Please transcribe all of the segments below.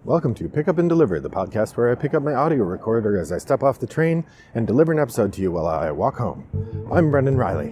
Welcome to Pick Up and Deliver, the podcast where I pick up my audio recorder as I step off the train and deliver an episode to you while I walk home. I'm Brendan Riley.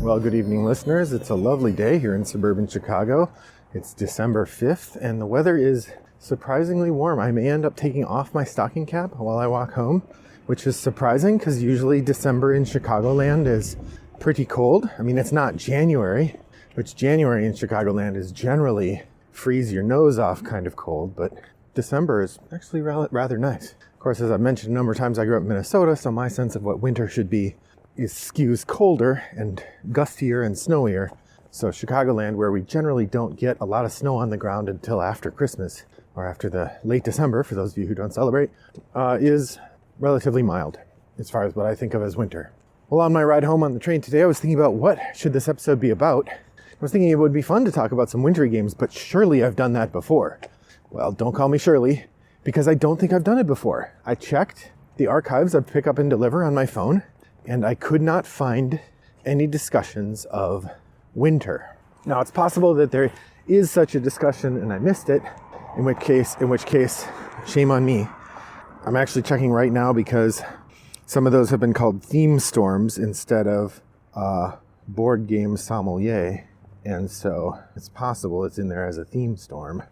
Well, good evening, listeners. It's a lovely day here in suburban Chicago. It's December 5th, and the weather is surprisingly warm. I may end up taking off my stocking cap while I walk home, which is surprising because usually December in Chicagoland is pretty cold. I mean, it's not January, which January in Chicagoland is generally freeze your nose off kind of cold, but December is actually rather nice. Of course, as I've mentioned a number of times, I grew up in Minnesota, so my sense of what winter should be skews colder and gustier and snowier. So Chicagoland, where we generally don't get a lot of snow on the ground until after Christmas, or after the late December, for those of you who don't celebrate, is relatively mild as far as what I think of as winter. Well, on my ride home on the train today, I was thinking about what should this episode be about. I was thinking it would be fun to talk about some wintry games, but surely I've done that before. Well, don't call me Shirley, because I don't think I've done it before. I checked the archives of Pick Up and Deliver on my phone, and I could not find any discussions of winter. Now, it's possible that there is such a discussion and I missed it, in which case, shame on me. I'm actually checking right now because some of those have been called theme storms instead of board game Sommelier. And so it's possible it's in there as a theme storm.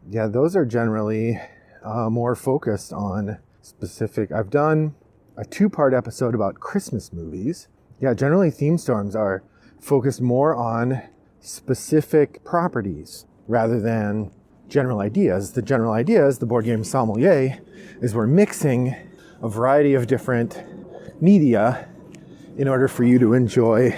Yeah, those are generally more focused on specific. I've done a 2-part episode about Christmas movies. Yeah, generally theme storms are focused more on specific properties rather than general ideas. The general ideas, the board game Sommelier, is we're mixing a variety of different media in order for you to enjoy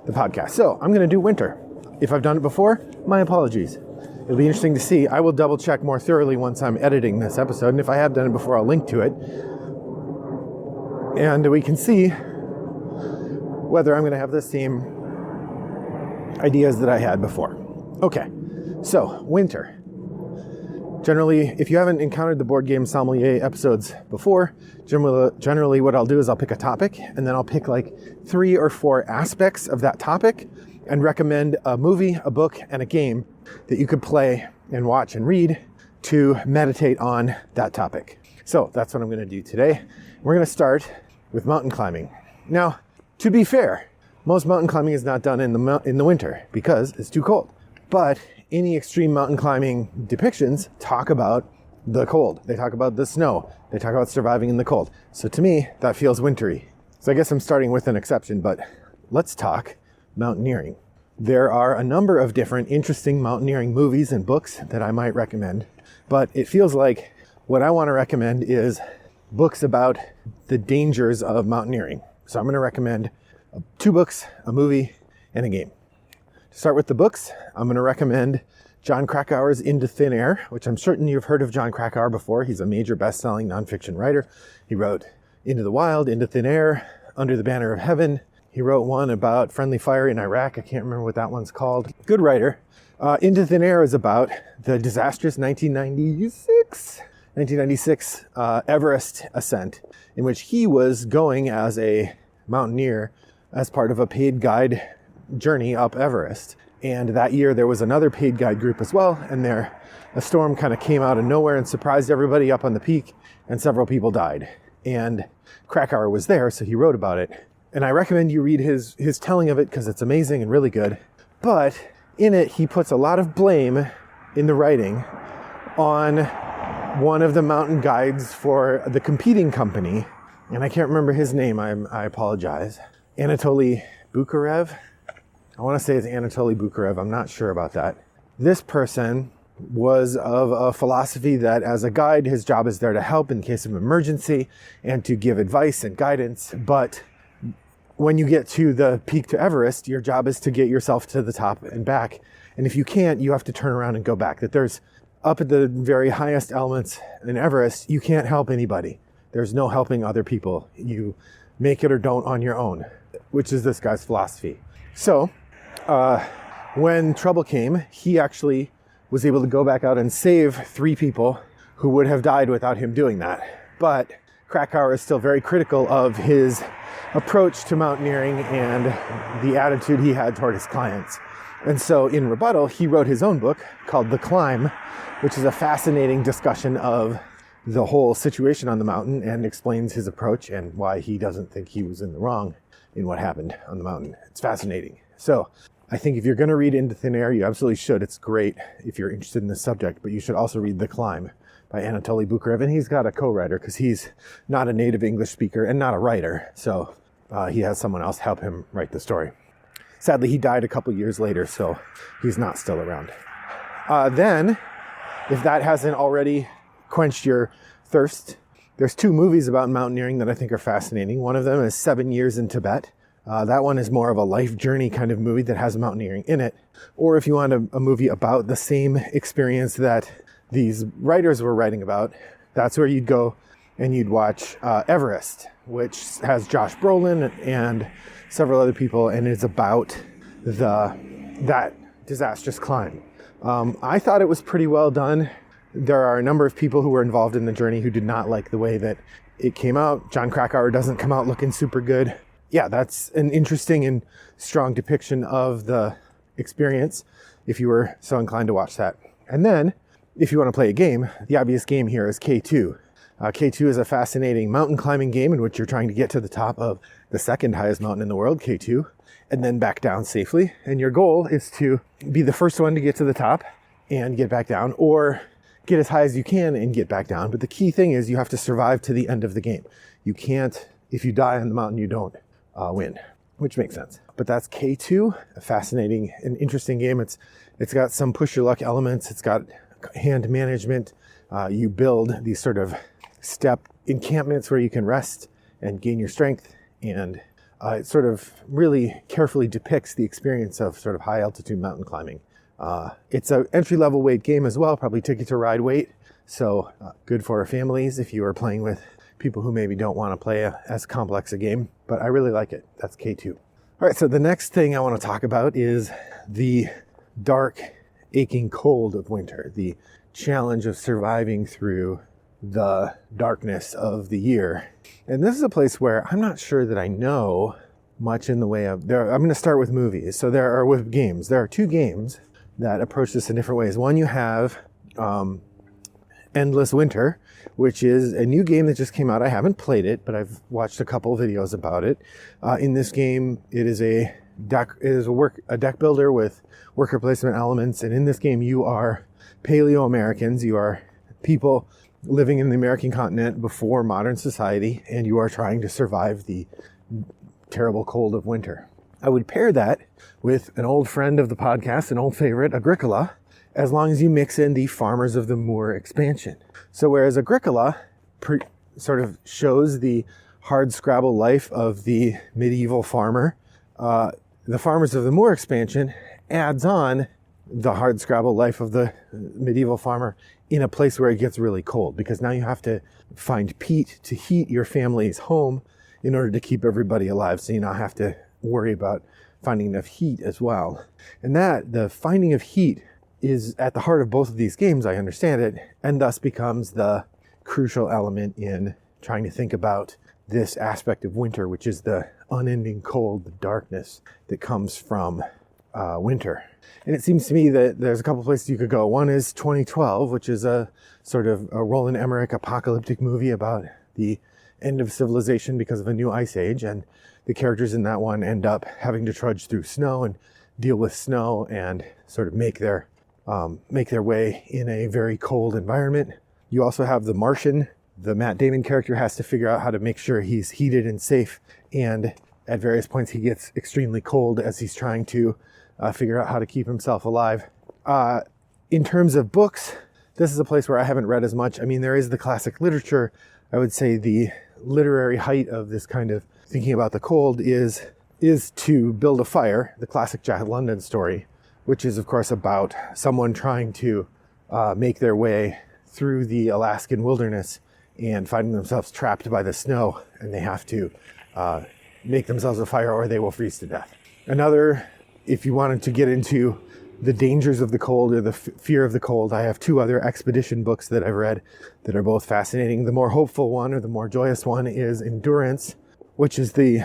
the podcast. So I'm going to do winter. If I've done it before, my apologies. It'll be interesting to see. I will double check more thoroughly once I'm editing this episode. And if I have done it before, I'll link to it. And we can see whether I'm going to have the same ideas that I had before. Okay, so winter. Generally, if you haven't encountered the board game Sommelier episodes before, generally what I'll do is I'll pick a topic and then I'll pick like 3 or 4 aspects of that topic and recommend a movie, a book, and a game that you could play and watch and read to meditate on that topic. So that's what I'm going to do today. We're going to start with mountain climbing. Now, to be fair, most mountain climbing is not done in the winter because it's too cold. But any extreme mountain climbing depictions talk about the cold. They talk about the snow. They talk about surviving in the cold. So to me, that feels wintry. So I guess I'm starting with an exception, but let's talk mountaineering. There are a number of different interesting mountaineering movies and books that I might recommend, but it feels like what I want to recommend is books about the dangers of mountaineering. So I'm going to recommend 2 books, a movie, and a game. To start with the books, I'm going to recommend Jon Krakauer's Into Thin Air, which I'm certain you've heard of Jon Krakauer before. He's a major best-selling nonfiction writer. He wrote Into the Wild, Into Thin Air, Under the Banner of Heaven. He wrote one about friendly fire in Iraq. I can't remember what that one's called. Good writer. Into Thin Air is about the disastrous 1996 Everest ascent, in which he was going as a mountaineer as part of a paid guide journey up Everest. And that year there was another paid guide group as well, and a storm kind of came out of nowhere and surprised everybody up on the peak, and several people died. And Krakauer was there, so he wrote about it. And I recommend you read his telling of it because it's amazing and really good. But in it, he puts a lot of blame in the writing on one of the mountain guides for the competing company. And I can't remember his name, I apologize. Anatoly Bukharev. I want to say it's Anatoly Bukharev. I'm not sure about that. This person was of a philosophy that as a guide, his job is there to help in case of emergency and to give advice and guidance. But when you get to the peak to Everest, your job is to get yourself to the top and back. And if you can't, you have to turn around and go back. That there's up at the very highest elements in Everest, you can't help anybody. There's no helping other people. You make it or don't on your own, which is this guy's philosophy. So when trouble came, he actually was able to go back out and save 3 people who would have died without him doing that. But Krakauer is still very critical of his approach to mountaineering and the attitude he had toward his clients. And so in rebuttal, he wrote his own book called The Climb, which is a fascinating discussion of the whole situation on the mountain and explains his approach and why he doesn't think he was in the wrong in what happened on the mountain. It's fascinating. So I think if you're going to read Into Thin Air, you absolutely should. It's great if you're interested in this subject, but you should also read The Climb by Anatoly Bukharev. And he's got a co-writer because he's not a native English speaker and not a writer. So he has someone else help him write the story. Sadly, he died a couple years later, so he's not still around. Then, if that hasn't already quenched your thirst, there's 2 movies about mountaineering that I think are fascinating. One of them is 7 Years in Tibet. That one is more of a life journey kind of movie that has mountaineering in it. Or if you want a movie about the same experience that these writers were writing about, that's where you'd go and you'd watch Everest, which has Josh Brolin and several other people, and it's about that disastrous climb. I thought it was pretty well done. There are a number of people who were involved in the journey who did not like the way that it came out. John Krakauer doesn't come out looking super good. Yeah, that's an interesting and strong depiction of the experience if you were so inclined to watch that. And then, if you want to play a game, the obvious game here is K2. K2 is a fascinating mountain climbing game in which you're trying to get to the top of the second highest mountain in the world, K2, and then back down safely. And your goal is to be the first one to get to the top and get back down, or get as high as you can and get back down. But the key thing is you have to survive to the end of the game. You can't, if you die on the mountain, you don't win, which makes sense. But that's K2, a fascinating and interesting game. It's got some push your luck elements. It's got hand management. You build these sort of step encampments where you can rest and gain your strength. And it sort of really carefully depicts the experience of sort of high altitude mountain climbing. It's an entry-level weight game as well, probably ticket to ride weight. So good for families if you are playing with people who maybe don't want to play as complex a game, but I really like it. That's K2. All right, so the next thing I want to talk about is the dark, aching cold of winter, the challenge of surviving through the darkness of the year. And this is a place where I'm not sure that I know much in the way of, I'm going to start with movies. So with games. There are 2 games that approach this in different ways. One, you have Endless Winter, which is a new game that just came out. I haven't played it, but I've watched a couple videos about it. In this game, it is a deck builder with worker placement elements. And in this game, you are Paleo-Americans. You are people living in the American continent before modern society, and you are trying to survive the terrible cold of winter. I would pair that with an old friend of the podcast, an old favorite, Agricola, as long as you mix in the Farmers of the Moor expansion. So whereas Agricola sort of shows the hard scrabble life of the medieval farmer, the Farmers of the Moor expansion adds on the hard scrabble life of the medieval farmer in a place where it gets really cold, because now you have to find peat to heat your family's home in order to keep everybody alive. So you now have to worry about finding enough heat as well. And the finding of heat is at the heart of both of these games, I understand it, and thus becomes the crucial element in trying to think about this aspect of winter, which is the unending cold, the darkness that comes from winter. And it seems to me that there's a couple places you could go. One is 2012, which is a sort of a Roland Emmerich apocalyptic movie about the end of civilization because of a new ice age. And the characters in that one end up having to trudge through snow and deal with snow and sort of make their way in a very cold environment. You also have The Martian. The Matt Damon character has to figure out how to make sure he's heated and safe. And at various points, he gets extremely cold as he's trying to figure out how to keep himself alive. In terms of books, this is a place where I haven't read as much. I mean, there is the classic literature. I would say the literary height of this kind of thinking about the cold is to build a fire, the classic Jack London story, which is, of course, about someone trying to make their way through the Alaskan wilderness and finding themselves trapped by the snow, and they have to make themselves a fire or they will freeze to death. Another, if you wanted to get into the dangers of the cold or the fear of the cold. I have two other expedition books that I've read that are both fascinating. The more hopeful one, or the more joyous one, is Endurance, which is the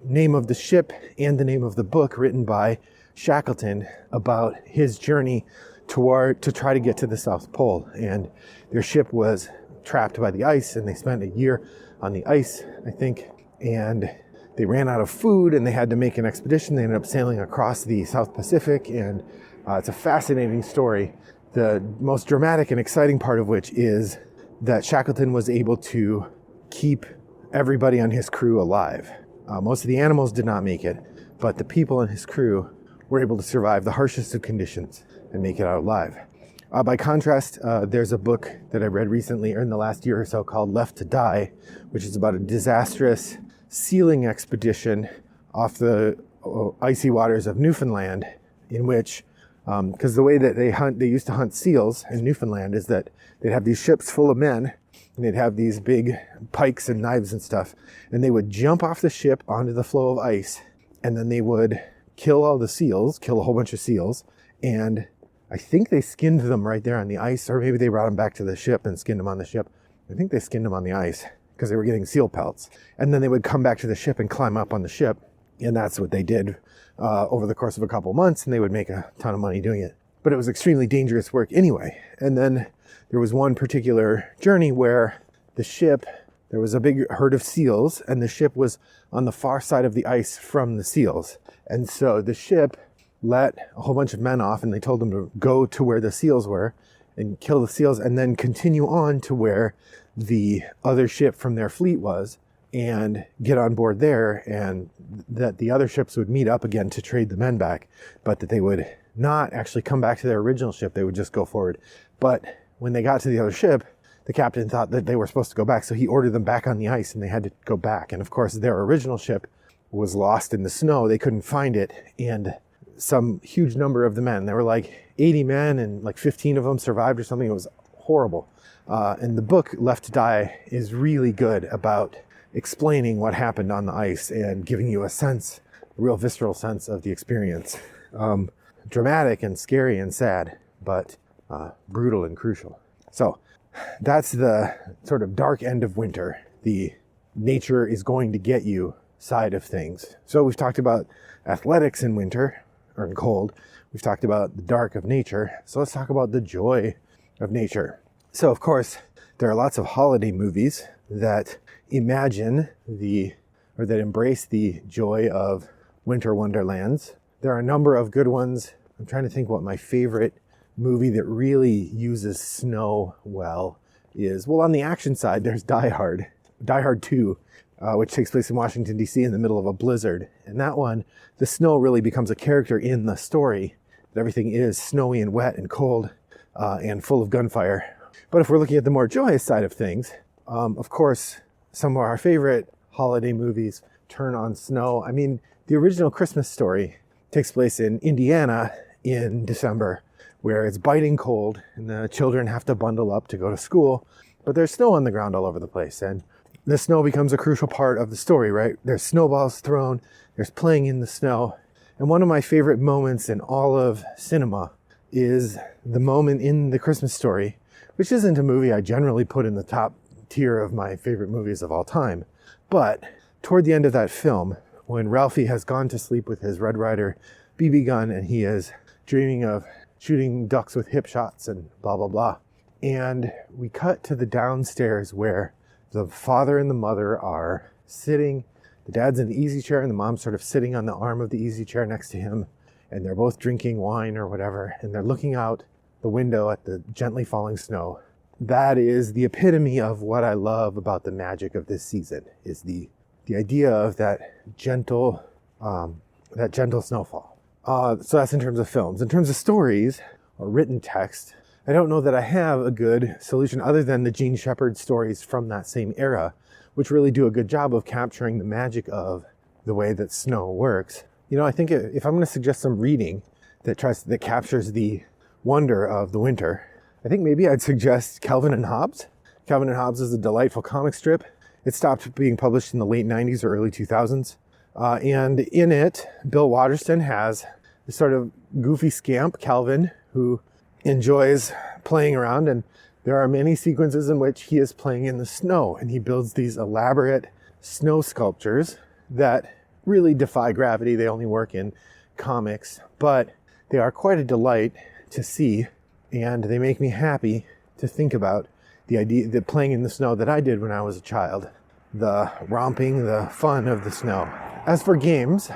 name of the ship and the name of the book written by Shackleton about his journey to try to get to the South Pole. And their ship was trapped by the ice, and they spent a year on the ice, I think, and they ran out of food and they had to make an expedition. They ended up sailing across the South Pacific, and it's a fascinating story. The most dramatic and exciting part of which is that Shackleton was able to keep everybody on his crew alive. Most of the animals did not make it, but the people in his crew were able to survive the harshest of conditions and make it out alive. By contrast, there's a book that I read recently, or in the last year or so, called Left to Die, which is about a disastrous sealing expedition off the icy waters of Newfoundland, in which, because the way that they used to hunt seals in Newfoundland is that they'd have these ships full of men, and they'd have these big pikes and knives and stuff, and they would jump off the ship onto the floe of ice, and then they would kill all the seals, kill a whole bunch of seals, and I think they skinned them right there on the ice, or maybe they brought them back to the ship and skinned them on the ship. I think they skinned them on the ice because they were getting seal pelts. And then they would come back to the ship and climb up on the ship. And that's what they did over the course of a couple months, and they would make a ton of money doing it. But it was extremely dangerous work anyway. And then there was one particular journey where the ship, there was a big herd of seals, and the ship was on the far side of the ice from the seals. And so the ship let a whole bunch of men off, and they told them to go to where the seals were and kill the seals, and then continue on to where the other ship from their fleet was and get on board there, and that the other ships would meet up again to trade the men back, but that they would not actually come back to their original ship. They would just go forward. But when they got to the other ship, the captain thought that they were supposed to go back, so he ordered them back on the ice, and they had to go back. And of course, their original ship was lost in the snow. They couldn't find it, and some huge number of the men, there were like 80 men, and like 15 of them survived or something. It was horrible. And the book Left to Die is really good about explaining what happened on the ice and giving you a sense, a real visceral sense of the experience. Dramatic and scary and sad, but brutal and crucial. So that's the sort of dark end of winter, the nature is going to get you side of things. So we've talked about athletics in winter, or in cold. We've talked about the dark of nature. So let's talk about the joy of nature. So of course, there are lots of holiday movies that imagine or that embrace the joy of winter wonderlands. There are a number of good ones. I'm trying to think what my favorite movie that really uses snow well is. Well, on the action side, there's Die Hard 2, which takes place in Washington, D.C. in the middle of a blizzard. And that one, the snow really becomes a character in the story. Everything is snowy and wet and cold and full of gunfire. But if we're looking at the more joyous side of things, of course, some of our favorite holiday movies turn on snow. I mean, the original Christmas Story takes place in Indiana in December, where it's biting cold and the children have to bundle up to go to school, but there's snow on the ground all over the place. And the snow becomes a crucial part of the story, right? There's snowballs thrown, there's playing in the snow. And one of my favorite moments in all of cinema is the moment in The Christmas Story, which isn't a movie I generally put in the top tier of my favorite movies of all time. But toward the end of that film, when Ralphie has gone to sleep with his Red Ryder BB gun and he is dreaming of shooting ducks with hip shots and blah, blah, blah. And we cut to the downstairs where the father and the mother are sitting. The dad's in the easy chair and the mom's sort of sitting on the arm of the easy chair next to him. And they're both drinking wine or whatever. And they're looking out the window at the gently falling snow. That is the epitome of what I love about the magic of this season, is the idea of that gentle snowfall. So that's in terms of films. In terms of stories or written text, I don't know that I have a good solution other than the Gene Shepherd stories from that same era, which really do a good job of capturing the magic of the way that snow works. You know, I think if I'm going to suggest some reading that captures the wonder of the winter, I think maybe I'd suggest Calvin and Hobbes. Calvin and Hobbes is a delightful comic strip. It stopped being published in the late 90s or early 2000s. And in it, Bill Waterston has this sort of goofy scamp, Calvin, who enjoys playing around, and there are many sequences in which he is playing in the snow, and he builds these elaborate snow sculptures that really defy gravity. They only work in comics, but they are quite a delight to see, and they make me happy to think about the idea that playing in the snow that I did when I was a child, the romping, the fun of the snow. As for games,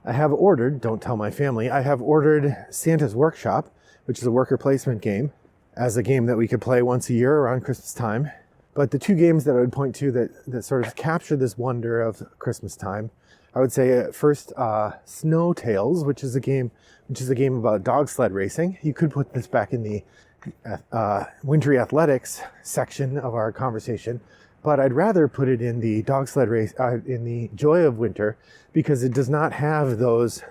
I have ordered, don't tell my family, I have ordered Santa's Workshop, which is a worker placement game, as a game that we could play once a year around Christmas time. But the two games that I would point to that sort of capture this wonder of Christmas time, I would say first Snow Tales, which is a game about dog sled racing. You could put this back in the wintry athletics section of our conversation, but I'd rather put it in the dog sled race, in the joy of winter, because it does not have those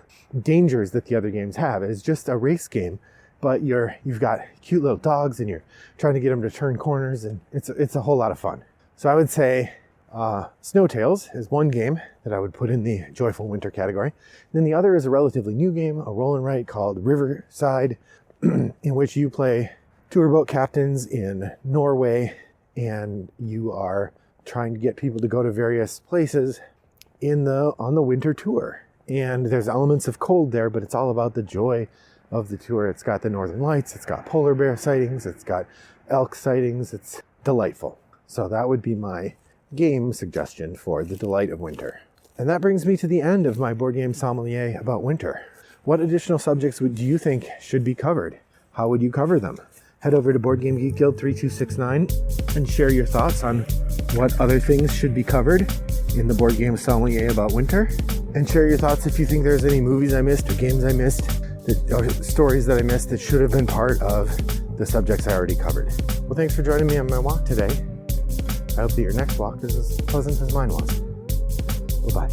dangers that the other games have. It's just a race game, but you've got cute little dogs and you're trying to get them to turn corners, and it's a whole lot of fun. So I would say Snow Tales is one game that I would put in the joyful winter category. And then the other is a relatively new game, a roll and write called Riverside, in which you play tour boat captains in Norway, and you are trying to get people to go to various places on the winter tour. And there's elements of cold there, but it's all about the joy of the tour. It's got the northern lights, it's got polar bear sightings, it's got elk sightings. It's delightful. So that would be my game suggestion for the delight of winter. And that brings me to the end of my board game sommelier about winter. What additional subjects do you think should be covered? How would you cover them? Head over to Board Game Geek Guild 3269 and share your thoughts on what other things should be covered in the board game sommelier about winter. And share your thoughts if you think there's any movies I missed or games I missed, or stories that I missed that should have been part of the subjects I already covered. Well, thanks for joining me on my walk today. I hope that your next walk is as pleasant as mine was. Bye-bye.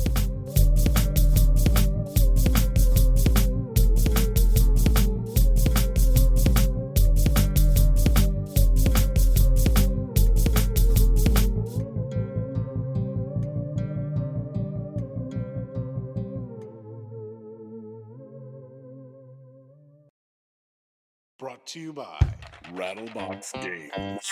Brought to you by Rattlebox Games.